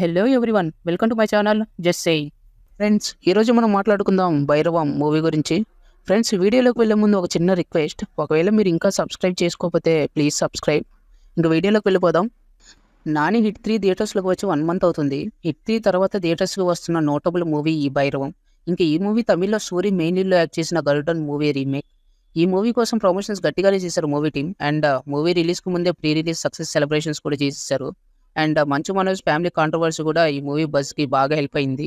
Hello everyone, welcome to my channel just saying. Friends, ఈరోజు మనం మాట్లాడుకుందాం భైరవం మూవీ గురించి. ఫ్రెండ్స్, వీడియోలోకి వెళ్ళే ముందు ఒక చిన్న రిక్వెస్ట్, ఒకవేళ మీరు ఇంకా సబ్స్క్రైబ్ చేసుకోకపోతే ప్లీజ్ సబ్స్క్రైబ్. ఇంకా వీడియోలోకి వెళ్ళిపోదాం. నాని హిట్ 3 థియేటర్స్లోకి వచ్చి 1 మంత్ అవుతుంది. హిట్ 3 తర్వాత థియేటర్స్లో వస్తున్న నోటబుల్ మూవీ ఈ భైరవం. ఇంకా ఈ మూవీ తమిళ్లో సూరి మెయిన్ లీడ్లో యాక్ట్ చేసిన గరుడన్ మూవీ రీమేక్. ఈ మూవీ కోసం ప్రమోషన్స్ గట్టిగానే చేశారు మూవీ టీం. అండ్ మూవీ రిలీజ్కు ముందే ప్రీ రిలీజ్ సక్సెస్ సెలబ్రేషన్స్ కూడా చేసేసారు. And Manchu Manoj family controversy కూడా ఈ మూవీ బజ్కి బాగా హెల్ప్ అయింది.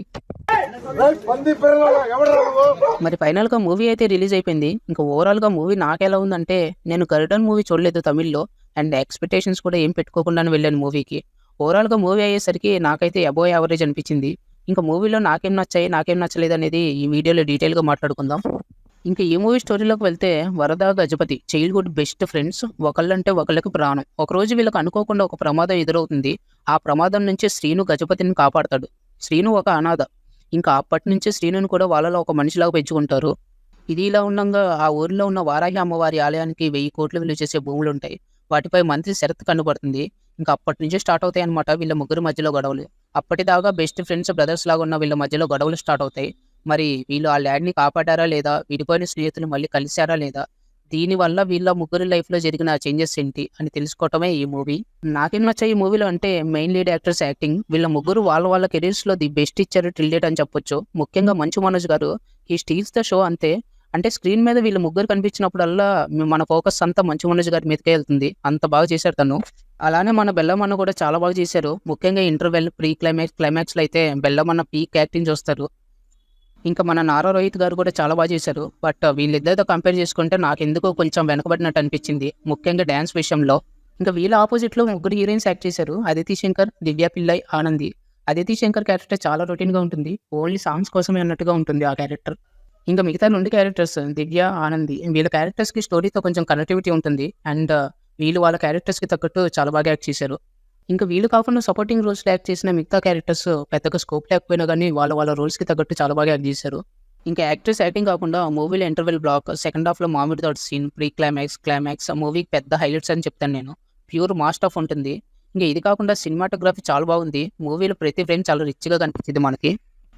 మరి ఫైనల్గా మూవీ అయితే రిలీజ్ అయిపోయింది. ఇంకా ఓవరాల్గా మూవీ నాకెలా ఉందంటే, నేను గరుడన్ మూవీ చూడలేదు తమిళ్లో, అండ్ ఎక్స్పెక్టేషన్స్ కూడా ఏం పెట్టుకోకుండానే వెళ్ళాను మూవీకి. ఓవరాల్గా మూవీ అయ్యేసరికి నాకైతే అబోవ్ యావరేజ్ అనిపించింది. ఇంకా మూవీలో నాకేం నచ్చాయి, నాకేం నచ్చలేదు అనేది ఈ వీడియోలో డీటెయిల్గా మాట్లాడుకుందాం. ఇంకా ఈ మూవీ స్టోరీలోకి వెళ్తే, వరద గజపతి చైల్డ్హుడ్ బెస్ట్ ఫ్రెండ్స్. ఒకళ్ళంటే ఒకళ్ళకి ప్రాణం. ఒకరోజు వీళ్ళకి అనుకోకుండా ఒక ప్రమాదం ఎదురవుతుంది. ఆ ప్రమాదం నుంచి శ్రీను గజపతిని కాపాడతాడు. శ్రీను ఒక అనాథ. ఇంకా అప్పటి నుంచి శ్రీనుని కూడా వాళ్ళలో ఒక మనిషిలాగా పెంచుకుంటారు. ఇది ఇలా ఉండగా ఆ ఊరిలో ఉన్న వారాహి అమ్మవారి ఆలయానికి 1000 కోట్లు విలువ చేసే భూములు ఉంటాయి. వాటిపై మంత్రి శరత్ కనబడుతుంది. ఇంకా అప్పటి నుంచి స్టార్ట్ అవుతాయి అనమాట వీళ్ళ ముగ్గురు మధ్యలో గొడవలు. అప్పటిదాకా బెస్ట్ ఫ్రెండ్స్, బ్రదర్స్ లాగా ఉన్న వీళ్ళ మధ్యలో గొడవలు స్టార్ట్ అవుతాయి. మరి వీళ్ళు ఆ ల్యాండ్ని కాపాడారా లేదా, విడిపోయిన స్నేహితులు మళ్ళీ కలిశారా లేదా, దీనివల్ల వీళ్ళ ముగ్గురి లైఫ్లో జరిగిన చేంజెస్ ఏంటి అని తెలుసుకోవటమే ఈ మూవీ. నాకేం నచ్చాయి ఈ మూవీలో అంటే, మెయిన్ లీడ్ యాక్టర్స్ యాక్టింగ్. వీళ్ళ ముగ్గురు వాళ్ళ కెరీర్స్లో ది బెస్ట్ ఇచ్చారు టిల్ డేట్ అని చెప్పొచ్చు. ముఖ్యంగా మంచు మనోజ్ గారు ఈ స్టీల్స్ ద షో అంతే. అంటే స్క్రీన్ మీద వీళ్ళ ముగ్గురు కనిపించినప్పుడల్లా మన ఫోకస్ అంతా మంచు మనోజ్ గారి మీదకే వెళ్తుంది. అంత బాగా చేశారు తను. అలానే మన బెల్లమన్న కూడా చాలా బాగా చేశారు. ముఖ్యంగా ఇంటర్వెల్, ప్రీ క్లైమాక్స్లో అయితే బెల్లమన్న పీక్ యాక్టింగ్ చూస్తారు. ఇంకా మన నారా రోహిత్ గారు కూడా చాలా బాగా చేశారు. బట్ వీళ్ళిద్దరితో కంపేర్ చేసుకుంటే నాకు ఎందుకో కొంచెం వెనకబడినట్టు అనిపించింది, ముఖ్యంగా డ్యాన్స్ విషయంలో. ఇంకా వీళ్ళ ఆపోజిట్లో ముగ్గురు హీరోయిన్స్ యాక్ట్ చేశారు. అదితి శంకర్, దివ్య పిల్లై, ఆనంది. అదితి శంకర్ క్యారెక్టర్ చాలా రొటీన్గా ఉంటుంది. ఓన్లీ సాంగ్స్ కోసమే అన్నట్టుగా ఉంటుంది ఆ క్యారెక్టర్. ఇంకా మిగతా 2 క్యారెక్టర్స్ దివ్య, ఆనంది, వీళ్ళ క్యారెక్టర్స్కి స్టోరీతో కొంచెం కనెక్టివిటీ ఉంటుంది. అండ్ వీళ్ళు వాళ్ళ క్యారెక్టర్స్కి తగ్గట్టు చాలా బాగా యాక్ట్ చేశారు. ఇంకా వీళ్ళు కాకుండా సపోర్టింగ్ రోల్స్లో యాక్ట్ చేసిన మిగతా క్యారెక్టర్స్ పెద్దగా స్కోప్ లేకపోయినా కానీ వాళ్ళ రోల్స్కి తగ్గట్టు చాలా బాగా యాక్ట్ చేశారు. ఇంకా యాక్టర్స్ యాక్టింగ్ కాకుండా మూవీలో ఇంటర్వెల్ బ్లాక్, సెకండ్ హాఫ్లో మామిడి తోట సీన్, ప్రీ క్లైమాక్స్ మూవీకి పెద్ద హైలైట్స్ అని చెప్తాను నేను. ప్యూర్ మాస్ట్ ఆఫ్ ఉంటుంది. ఇంకా ఇది కాకుండా సినిమాటోగ్రఫీ చాలా బాగుంది. మూవీలో ప్రతి ఫ్రేమ్ చాలా రిచ్గా కనిపించింది మనకి.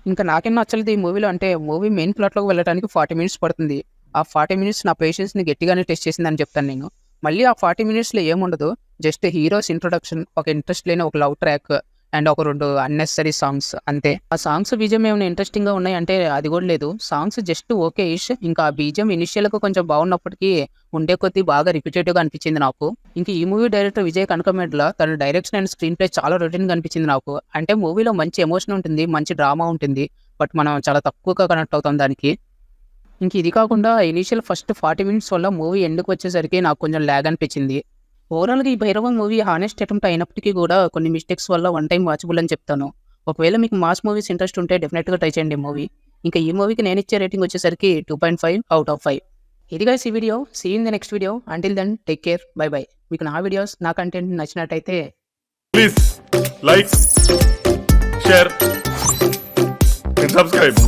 ఇంకా నాకేం నచ్చలేదు ఈ మూవీలో అంటే, మూవీ మెయిన్ ప్లాట్లోకి వెళ్ళడానికి 40 మినిట్స్ పడుతుంది. ఆ 40 మినిట్స్ నా పేషెన్స్ని గట్టిగానే టెస్ట్ చేసిందని చెప్తాను నేను. మళ్ళీ ఆ 40 మినిట్స్లో ఏముండదు, జస్ట్ హీరోస్ ఇంట్రొడక్షన్, ఒక ఇంట్రెస్ట్ లేని ఒక లవ్ ట్రాక్, అండ్ ఒక 2 అన్నెసరీ సాంగ్స్ అంతే. ఆ సాంగ్స్ బీజం ఏమైనా ఇంట్రెస్టింగ్గా ఉన్నాయి అంటే అది కూడా లేదు. సాంగ్స్ జస్ట్ ఓకే ఇష్. ఇంకా ఆ బీజం ఇనిషియల్గా కొంచెం బాగున్నప్పటికీ ఉండే కొద్దీ బాగా రిపిటేటివ్గా అనిపించింది నాకు. ఇంకా ఈ మూవీ డైరెక్టర్ విజయ్ కనకమేడ్ల, తన డైరెక్షన్ అండ్ స్క్రీన్ ప్లే చాలా రొటీన్గా అనిపించింది నాకు. అంటే మూవీలో మంచి ఎమోషన్ ఉంటుంది, మంచి డ్రామా ఉంటుంది, బట్ మనం చాలా తక్కువగా కనెక్ట్ అవుతాం దానికి. ఇంక ఇది కాకుండా ఇనీషియల్ ఫస్ట్ 40 మినిట్స్ వల్ల మూవీ ఎండ్కి వచ్చేసరికి నాకు కొంచెం ల్యాగ్ అనిపించింది. ఓవరాల్గా ఈ భైరవం మూవీ హానెస్ట్ అటెంప్ట్ అయినప్పటికీ కూడా కొన్ని మిస్టేక్స్ వల్ల 1 టైం వాచబుల్ అని చెప్తాను. ఒకవేళ మీకు మాస్ మూవీస్ ఇంట్రెస్ట్ ఉంటే డెఫినెట్గా ట్రై చేయండి మూవీ. ఇంకా ఈ మూవీకి నేను ఇచ్చే రేటింగ్ వచ్చేసరికి 2.5 అవుట్ ఆఫ్ 5. ఇది గైస్ ఈ video. See in the next video. Until then take care, bye bye. మీకు నా వీడియోస్, నా కంటెంట్ నచ్చినట్టయితే please like, share and subscribe.